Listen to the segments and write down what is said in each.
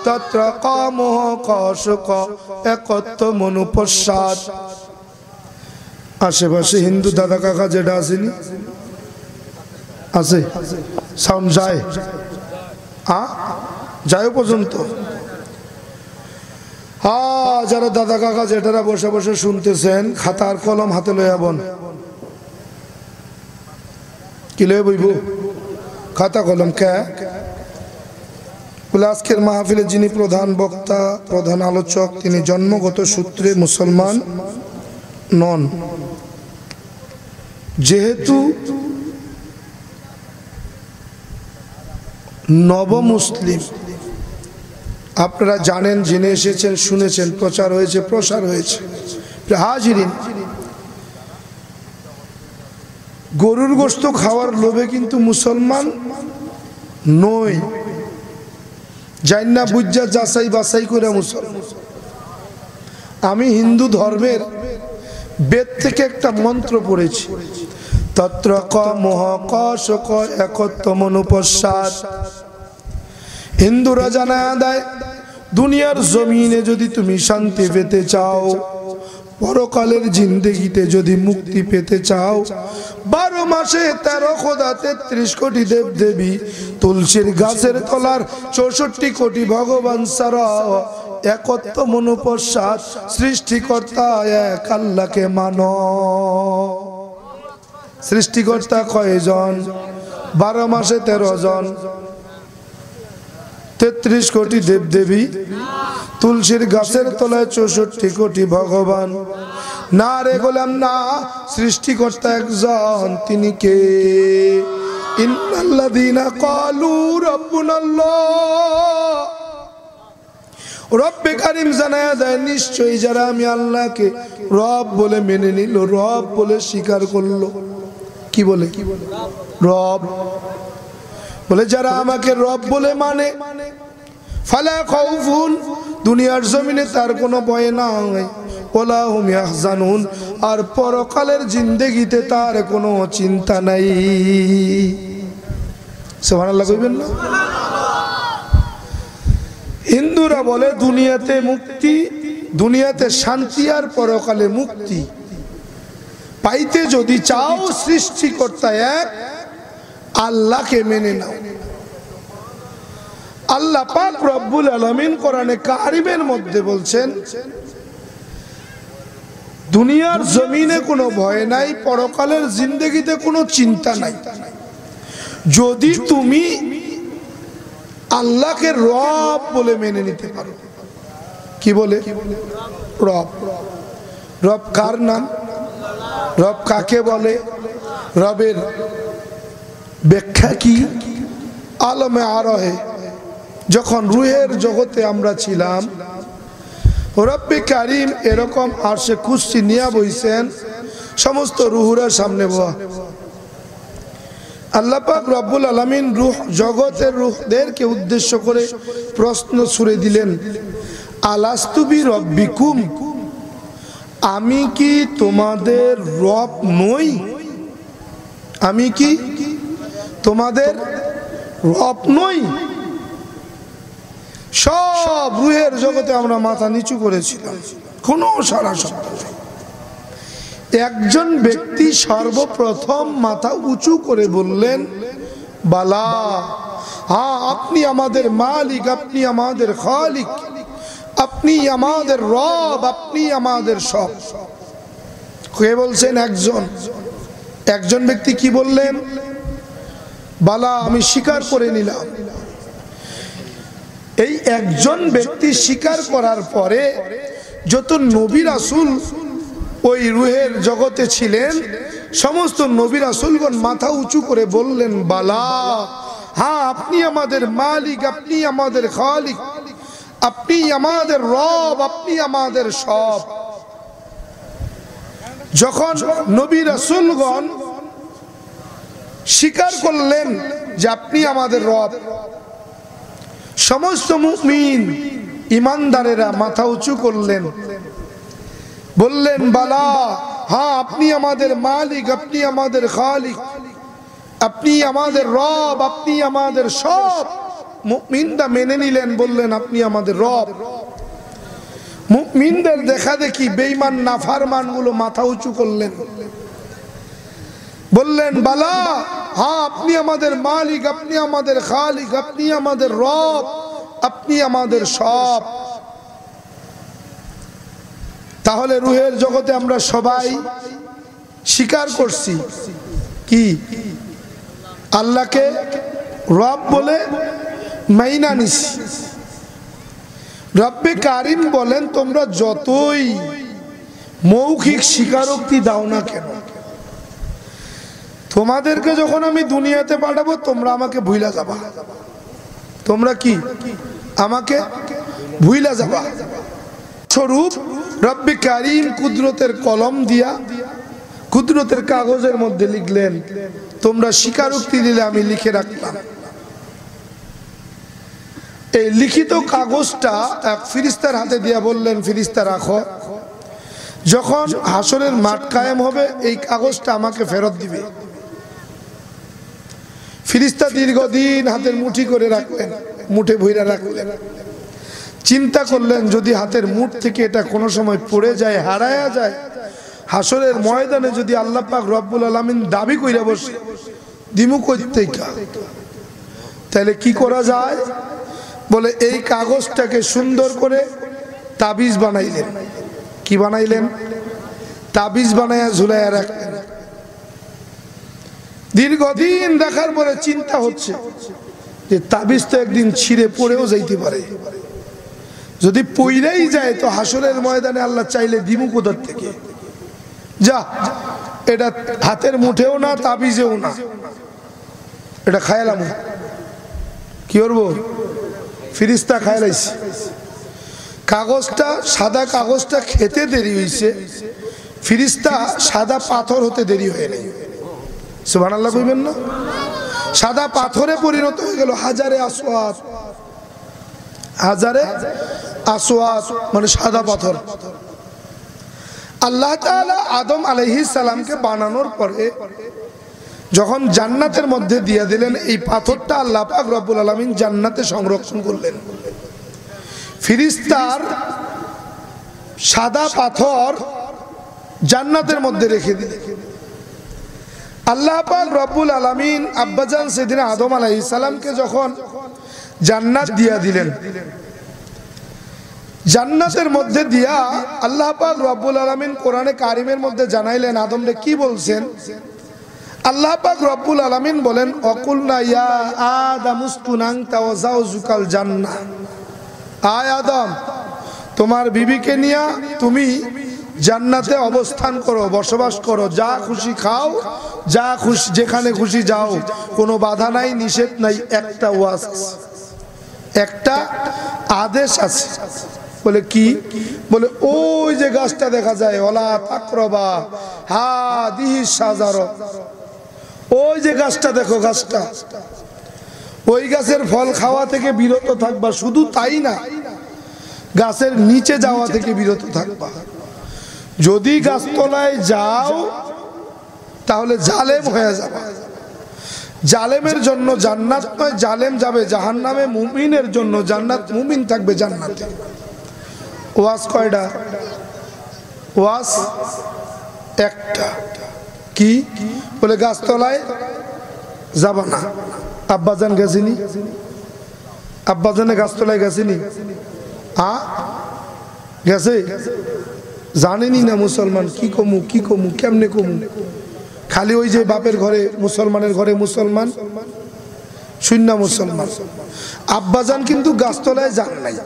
তত্র কামোহ কশক একত্ব মনুপশ্চাৎ। আশেপাশে হিন্দু দাদা কাকা যেটা আসেনি আছে, সাউন্ড যায় যায় পর্যন্ত। যারা দাদা কাকা যেটারা বসে বসে শুনতেছেন, খাতার কলম হাতে লইয়া বন। কি লয়ে বইব? খাতা কলম। কে বলে? আজকের মাহফিলে যিনি প্রধান বক্তা, প্রধান আলোচক, তিনি জন্মগত সূত্রে মুসলমান নন। যেহেতু নব মুসলিম, আপনারা জানেন, জেনে এসেছেন, শুনেছেন, প্রচার হয়েছে, প্রসার হয়েছে। হাজিরিন, গরুর গোশত খাওয়ার লোভে কিন্তু মুসলমান নই। জান্না বুঝা যাচাই বাছাই করে মুসলমান। আমি হিন্দু ধর্মের বেদ থেকে একটা মন্ত্র পড়েছি, তত্র কামোহ কশক একত্ব মনুপশ্চাৎ। হিন্দুরা জানায়া দেয়, দুনিয়ার জমিনে যদি তুমি শান্তি পেতে চাও, পরকালের জিন্দেগিতে যদি মুক্তি পেতে চাও, 12 মাসে 13 খোদা, 33 কোটি দেব দেবী, তুলসীর গাছের তলার 64 কোটি ভগবান ছাড়া একত্ব মনুপশ্চাৎ সৃষ্টিকর্তা এক আল্লাহকে মানো। সৃষ্টিকর্তা কয়জন? 12 মাসে 13 জন, 33 কোটি দেব দেবী, তুলসীর গাছের তলায় 64 কোটি ভগবান। না রে গোলাম না, সৃষ্টিকর্তা একজন। তিনি কে? ইন্নাল্লাযীনা ক্বালু রাব্বুনাল্লাহ। রব্বে কারীম জানায়া দেয়, নিশ্চয়ই যারা আমি আল্লাহকে রব বলে মেনে নিল, রব বলে স্বীকার করলো। কি বলে? রব বলে। যারা আমাকে রব বলে মানে, ফালা খাউফুন, দুনিয়ার জমিনে তার কোনো ভয় নাই, ওয়ালা হুম ইয়াহজানুন, আর পরকালের জিন্দেগিতে তার কোনো চিন্তা নাই। সুবহানাল্লাহ কইবেন না? হিন্দুরা বলে দুনিয়াতে মুক্তি, দুনিয়াতে শান্তি আর পরকালে মুক্তি পাইতে যদি চাও, সৃষ্টিকর্তা এক আল্লাহকে মেনে নাও। আল্লাহ পাক রব্বুল আলামিন কোরআনে কারিমের মধ্যে বলছেন, দুনিয়ার জমিনে কোনো ভয় নাই, পরকালের জিন্দেগিতে কোনো চিন্তা নাই, যদি তুমি আল্লাহকে রব বলে মেনে নিতে পারো। কি বলে? রব। রব কার নাম? রব কাকে বলে? রবের ব্যাখ্যা কি? আলমে আরহে যখন রুহের জগতে আমরা ছিলাম, রব্বে কারীম এরকম আরশে কুরসি নিয়ে বইছেন, সমস্ত রুহুরা সামনে বসা। আল্লাহ পাক রব্বুল আলামিন রূহ জগতের রূহদেরকে উদ্দেশ্য করে প্রশ্ন ছুড়ে দিলেন, আলাস্তু বি রব্বিকুম, আমি কি তোমাদের রব নই? আমি কি তোমাদের রব নই? সব রুহের জগতে আমরা মাথা নিচু করেছিলাম, কোনো সারা শব্দ নেই। একজন ব্যক্তি সর্বপ্রথম মাথা উঁচু করে বললেন, বালা, হ্যাঁ আপনি আমাদের মালিক, আপনি আমাদের খালিক, আপনি আমাদের রব, আপনি আমাদের সব। কে বলছেন? একজন ব্যক্তি কি বললেন? বালা, আমি স্বীকার করে নিলাম। এই একজন ব্যক্তি স্বীকার করার পরে যত নবী রাসূল ওই রুহের জগতে ছিলেন, সমস্ত নবী রাসূলগণ মাথা উঁচু করে বললেন, বালা, হ্যাঁ আপনি আমাদের মালিক, আপনি আমাদের খালিক, আপনি আমাদের রব, আপনি আমাদের সব। যখন নবী রাসূলগণ স্বীকার করলেন যে আপনি আমাদের রব, সমস্ত মুমিন ইমানদারেরা মাথা উঁচু করলেন, বললেন, বালা, হ্যাঁ আপনি আমাদের মালিক, আপনি আমাদের খালিক, আপনি আমাদের রব, আপনি আমাদের সব। মুমিনরা মেনে নিলেন, বললেন আপনি আমাদের রব। মুমিনদের দেখা দেখি বেঈমান নাফরমানগুলো মাথা উঁচু করলেন, বললেন বালা, হ্যাঁ আপনি আমাদের মালিক, আপনি আমাদের খালিক, আপনি আমাদের রব, আপনি আমাদের সব। তাহলে রুহের জগতে আমরা সবাই স্বীকার করছি কি আল্লাহকে রব বলে মাইনা নিছি। রব্বে কারিম বলেন, তোমরা যতই মৌখিক স্বীকারোক্তি দাও না কেন, তোমাদেরকে যখন আমি দুনিয়াতে পাঠাবো তোমরা আমাকে ভুইলা যাবা। তোমরা কি আমাকে ভুইলা যাবা। স্বরূপ রব্বে কারিম কুদরতের কলম দিয়া কুদরতের কাগজের মধ্যে লিখলেন, তোমরা স্বীকারোক্তি দিলে আমি লিখে রাখলাম। এই লিখিত কাগজটা এক ফিরিস্তার হাতে দিয়া বললেন, ফিরিস্তা রাখো, যখন হাসরের মাঠ কায়েম হবে এই কাগজটা আমাকে ফেরত দিবে। ফিরিস্তা দীর্ঘদিন হাতের মুঠি করে রাখলেন, মুঠে ভইরা রাখলেন। চিন্তা করলেন, যদি হাতের মুঠ থেকে এটা কোনো সময় পড়ে যায়, হারায়া যায়, হাসরের ময়দানে যদি আল্লাহ পাক রব্বুল আলামিন দাবি কইরা বসে দিমু কইতেইকা, তাহলে কি করা যায়? বলে এই কাগজটাকে সুন্দর করে তাবিজ বানাইলেন। কি বানাইলেন? তাবিজ বানায়া ঝুলাইয়া রাখলেন। দীর্ঘদিন দেখার পরে চিন্তা হচ্ছে যে তাবিজ তো একদিন ছিঁড়ে পড়েও যাইতে পারে, যদি পইরাই যায় তো হাসরের ময়দানে আল্লাহ চাইলে দিমু কোথার থেকে? যা, এটা হাতের মুঠেও না, তাবিজেও না, এটা খায়ালাম। কি করবো? ফিরিস্তা খায়ালাইছে। কাগজটা, সাদা কাগজটা খেতে দেরি হয়েছে, ফিরিস্তা সাদা পাথর হতে দেরি হয়ে নেই। সুবহানাল্লাহ কইবেন না? সাদা পাথরে পরিণত হয়ে গেল। হাজারে আসওয়াদ, হাজারে আসওয়াদ মানে সাদা পাথর। আল্লাহ তাআলা আদম আলাইহিস সালামকে বানানোর পরে যখন জান্নাতের মধ্যে দিয়ে দিলেন, এই পাথরটা আল্লাহ পাক রব্বুল আলামিন জান্নাতে সংরক্ষণ করলেন। ফিরিস্তার সাদা পাথর জান্নাতের মধ্যে রেখে দিলেন। আল্লাহ পাক রব্বুল আলামিন আব্বাজান সেদিন আদম আলাইহিস সালামকে যখন জান্নাত দিয়া দিলেন, জান্নাতের মধ্যে দিয়া আল্লাহ পাক রব্বুল আলামিন কোরআনে কারিমের মধ্যে জানাইলেন আদমরে কি বলছেন। আল্লাহ পাক রব্বুল আলামিন বলেন, অকুলনা ইয়া আদামুসকুন আনতা ওয়া যাওজুকাল জান্নাহ। আয় আদম, তোমার বিবিকে নিয়া তুমি জান্নাতে অবস্থান করো, বসবাস করো, যা খুশি খাও, যা খুশি যেখানে খুশি যাও, কোনো বাধা নাই, নিষেধ নাই। একটা ওয়াজ, একটা আদেশ আছে। বলে কি? বলে ওই যে গাছটা দেখা যায়, ওলা তাকরবা হাদিহি শাজারা, ওই যে গাছটা দেখো, গাছটা, ওই গাছের ফল খাওয়া থেকে বিরত থাকবা। শুধু তাই না, গাছের নিচে যাওয়া থেকে বিরত থাকবা। যদি গাছতলায় যাও তাহলে জালেম হয়ে যাবে। জালেমের জন্য জান্নাত নয়, জালেম যাবে জাহান্নামে। মুমিনের জন্য জান্নাত, মুমিন থাকবে জান্নাতে। ওয়াজ কয়টা? ওয়াজ একটা। কি? বলে গাছতলায় যাব না। আব্বাজান গেছিনি? আব্বাজানে গাছতলায় গেছিনি? গেছে? জানেনি না মুসলমান। কি কমু, কি কমু, কেমনে কমু? খালি ওই যে বাপের ঘরে মুসলমানের ঘরে মুসলমান, শূন্য মুসলমান। আব্বাজান কিন্তু গাছতলায় যান নাই,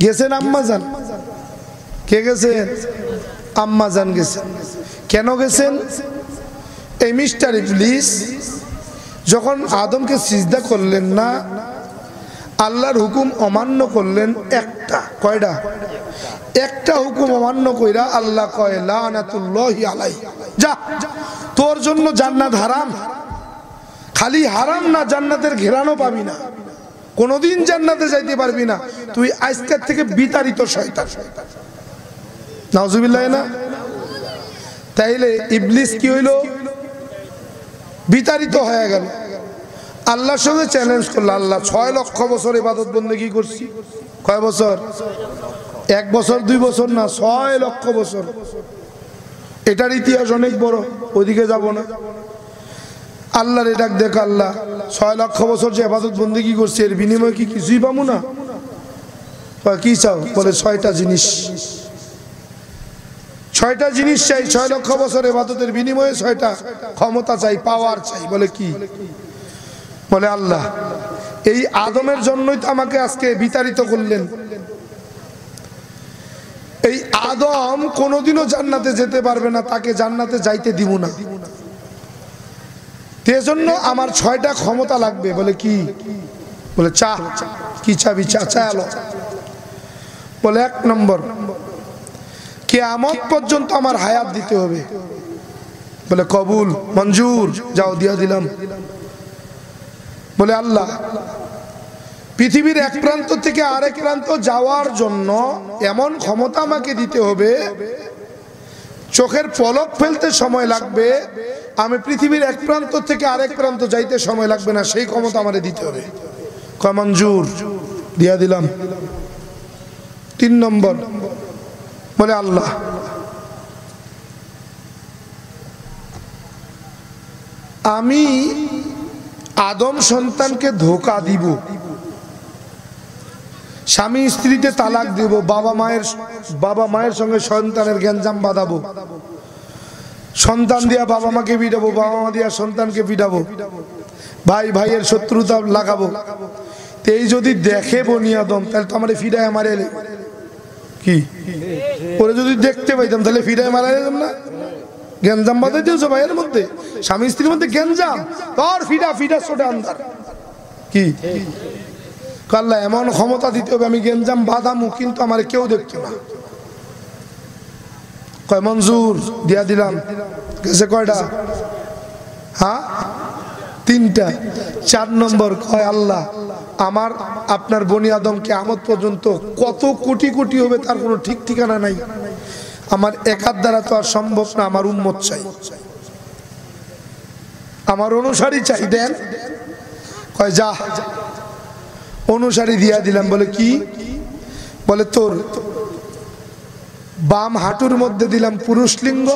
গেছেন আম্মাজান। কে গেছেন? আম্মাজান গেছেন। কেন গেছেন? এই মিস্টার ইবলিস যখন আদমকে সিজদা করলেন না, আল্লাহর হুকুম অমান্য করলেন একটা। কয়টা? একটা হুকুম অমান্য কইরা আল্লাহ কয় লানাতুল্লাহি আলাইহি, যা, তোর জন্য জান্নাত হারাম। খালি হারাম না, জান্নাতের ঘেরানো পাবি না, কোনোদিন জান্নাতে যাইতে পারবি না, তুই আজকের থেকে বিতাড়িত শয়তান। নাউজুবিল্লাহ না? তাইলে ইবলিস কি হইল? বিতাড়িত হয়ে গেল। আল্লাহর সঙ্গে চ্যালেঞ্জ করলো, আল্লাহ 6 লক্ষ বছর ইবাদত বন্দেগী করছি, কয় বছর? 1 বছর 2 বছর না, 6 লক্ষ বছর। এটার ইতিহাস অনেক বড়, ওইদিকে যাব না। আল্লাহর এটা দেখ, আল্লাহ 6 লক্ষ বছর যে ইবাদত বন্দেগী করছি, এর বিনিময়ে কি কিছুই পাবো না? কি চাও? বলে 6টা জিনিস, 6টা জিনিস চাই। 6 লক্ষ বছর ইবাদতের বিনিময়ে 6টা ক্ষমতা চাই, পাওয়ার চাই। বলে কি? বলে আল্লাহ এই আদমের জন্যই তো আমাকে আজকে বিতাড়িত করলেন। এই আদম কোনোদিনও জান্নাতে যেতে পারবে না, তাকে জান্নাতে যাইতে দিব না। এজন্য আমার 6টা ক্ষমতা লাগবে। বলে কি? বলে চা। কি চাবি? চা চালো। বলে 1 নম্বর, কিয়ামত পর্যন্ত আমার হায়াত দিতে হবে। বলে কবুল, মঞ্জুর, যাও দিয়া দিলাম। বলে আল্লাহ পৃথিবীর এক প্রান্ত থেকে আরেক প্রান্ত যাওয়ার জন্য এমন ক্ষমতা আমাকে দিতে হবে, চোখের পলক ফেলতে সময় লাগবে, আমি পৃথিবীর এক প্রান্ত থেকে আরেক প্রান্ত যাইতে সময় লাগবে না, সেই ক্ষমতা আমারে দিতে হবে। কয় মঞ্জুর, দিয়া দিলাম। 3 নম্বর, বলে আল্লাহ আমি আদম সন্তানকে ধোঁকা দিব, স্বামী স্ত্রীতে তালাক দিব, বাবা মায়ের সঙ্গে সন্তানের গ্যাঞ্জাম বাঁধাবো, সন্তান দিয়া বাবা মাকে পিটাবো, বাবা মা দিয়া সন্তানকে পিটাবো, ভাই ভাইয়ের শত্রুতা লাগাবো। এই যদি দেখে বনি আদম, তাহলে তো আমার ফিরায় মারে কি? ওরে যদি দেখতে পাইতাম তাহলে ফিরায় মারা যেতাম না? গ্যাঞ্জাম বাঁধাই দিয়েছো ভাইয়ের মধ্যে, স্বামী স্ত্রীর মধ্যে গ্যাঞ্জাম, তোর ফিডা ছোটা আন্দার কি? আল্লাহ এমন ক্ষমতা দিতে হবে, আমি গ্যাঞ্জাম বাঁধামু, কিন্তু আমার কেউ দেখতো না। কয় মঞ্জুর, দিয়া দিলাম। গেছে কয়টা? হ্যাঁ, 3টা। 4 নম্বর, কয় আল্লাহ আমার আপনার বনি আদম কিয়ামত পর্যন্ত কত কোটি কোটি হবে তার কোনো ঠিক ঠিকানা নাই, আমার একার দ্বারা তো আর সম্ভব না, আমার উম্মত চাই, আমার অনুসারী চাই, দেন। কয় যা, অনুসারী দিয়া দিলাম। বলে কি? বলে তোর বাম হাঁটুর মধ্যে দিলাম পুরুষ লিঙ্গ,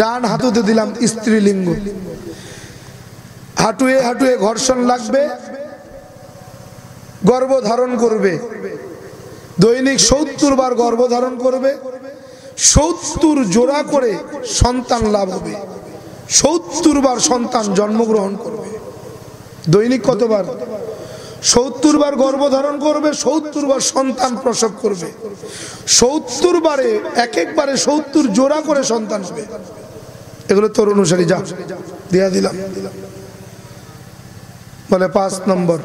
ডান হাঁটুতে দিলাম স্ত্রীলিঙ্গ। হাঁটুয়ে হাঁটুয়ে ঘর্ষণ লাগবে, গর্ভধারণ করবে, দৈনিক 70 বার গর্ভধারণ করবে, 70 জোড়া করে সন্তান লাভ হবে, 70 বার সন্তান জন্মগ্রহণ করবে। দৈনিক কতবার? 70 বার গর্ভধারণ করবে, 70 বার সন্তান প্রসব করবে, 70 বারে একবারে 70 জোড়া করে সন্তান হবে। এগুলো তোর অনুসারী, যা, দিয়া দিলাম। বলে 5 নম্বর,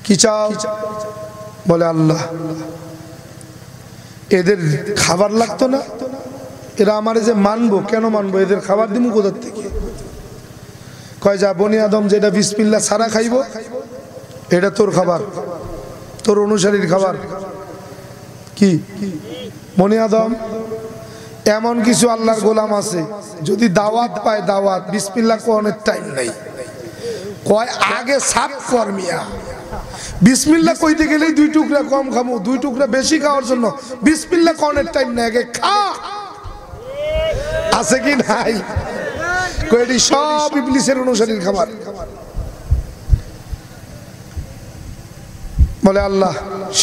কি চাও? বলে আল্লাহ এদের খাবার লাগতো না, এরা আমারে যে মানবো, কেন মানবো? এদের খাবার দিব কোথার থেকে? কয় যা, বনি আদম যেটা বিসমিল্লাহ ছাড়া খাইব, এটা তোর খাবার, তোর অনুসারীর খাবার। কি? বনি আদম এমন কিছু আল্লাহর গোলাম আছে, যদি দাওয়াত পায়, দাওয়াত বিসমিল্লাহ কোনের টাইম নাই, কয় আগে সাফ কর মিয়া। বিসমিল্লাহ কইতে গেলেই 2 টুকরা কম খামু, 2 টুকরা বেশি খাওয়ার জন্য বিসমিল্লাহ কোনের টাইম নাই, আগে খা। আছে কি নাই? কয়টি সব ইবলিসের অনুসারীর খাবার। বলে আল্লাহ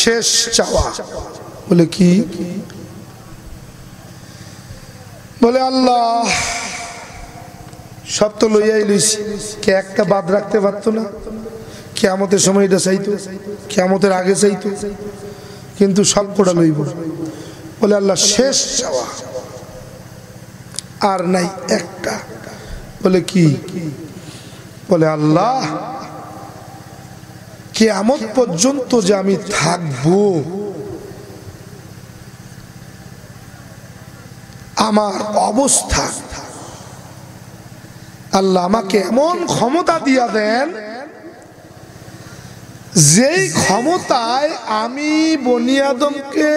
শেষ চাওয়া। বলে কি? বলে আল্লাহ সব তো লইয়াই লইছি, কে একটা বাদ রাখতে পারতো না? কিয়ামতের সময় এটা চাইতো, কিয়ামতের আগে চাইতো, কিন্তু সব কটা লইব। বলে আল্লাহ শেষ চাওয়া, আর নাই একটা। বলে কি? বলে আল্লাহ কিয়ামত পর্যন্ত যে আমি থাকবো, আমার অবস্থা, আল্লাহ আমাকে এমন ক্ষমতা দিয়া দেন, যেই ক্ষমতায় আমি বনি আদমকে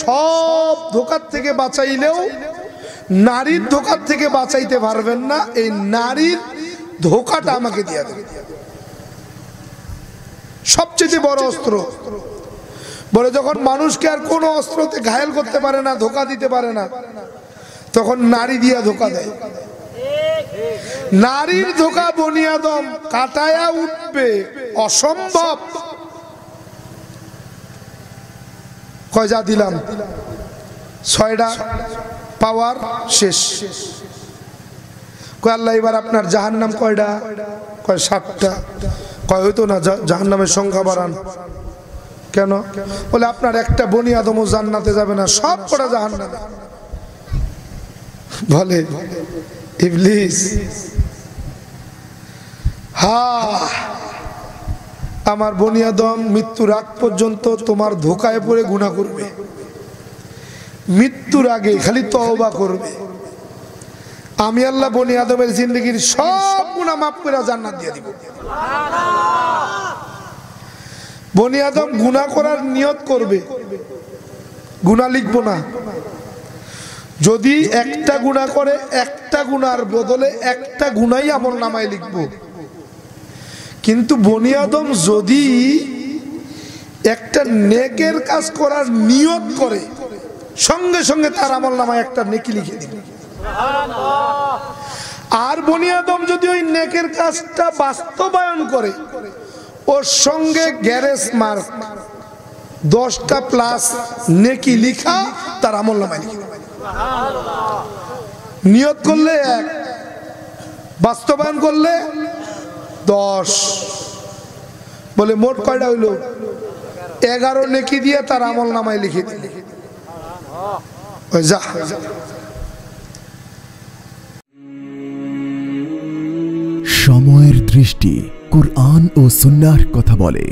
সব ধোঁকার থেকে বাঁচাইলেও নারীর ধোঁকার থেকে বাঁচাইতে পারবেন না। এই নারীর ধোকাটা আমাকে দিয়ে দেবে। সবচেয়ে বড় অস্ত্র। বলে যখন মানুষকে আর কোনো অস্ত্রতে ঘায়েল করতে পারে না, ধোকা দিতে পারে না, তখন নারী দিয়া ধোকা দেয়। নারীর ধোকা বনি আদম কাটায়া উঠবে অসম্ভব। কয়জা দিলাম? 6টা পাওয়ার শেষ। কয় আল্লাহ এবার আপনার জাহান্নাম কয়টা? কয় 7টা। কয় হইতো না, জাহান্নামের সংখ্যা বাড়ান। কেন? বলে আপনার একটা বনি আদমও জান্নাতে যাবে না, সব কটা জাহান্নামে। বলে ইবলিস, আমার বনি আদম মৃত্যুর আগ পর্যন্ত তোমার ধোকায় পড়ে গুনাহ করবে, মৃত্যুর আগে খালি তওবা করবে, আমি আল্লাহ বনি আদমের জিন্দেগির সব গুনাহ মাফ করে জান্নাত দিয়ে দিব। বনি আদম গুনাহ করার নিয়ত করবে, গুনাহ লিখবো না। যদি একটা গুনাহ করে, একটা গুনার বদলে একটা গুনাহই আমল নামায় লিখবো। কিন্তু বনি আদম যদি একটা নেকের কাজ করার নিয়ত করে, সঙ্গে সঙ্গে তার আমল নামায় একটা নেকি লিখে দিবে। আর বনি আদম যদি ওই নেকের কাজটা বাস্তবায়ন করে, ওর সঙ্গে গ্যারেজ মার্ক 10টা প্লাস নেকি লিখা তার আমল নামায় লিখে। নিয়ত করলে 1, বাস্তবায়ন করলে 10। বলে মোট কয়টা হইল? 11 নেকি দিয়ে তার আমল নামায় লিখে দিলে। যা সময়ের দৃষ্টি কুরআন ও সুন্নাহর কথা বলে।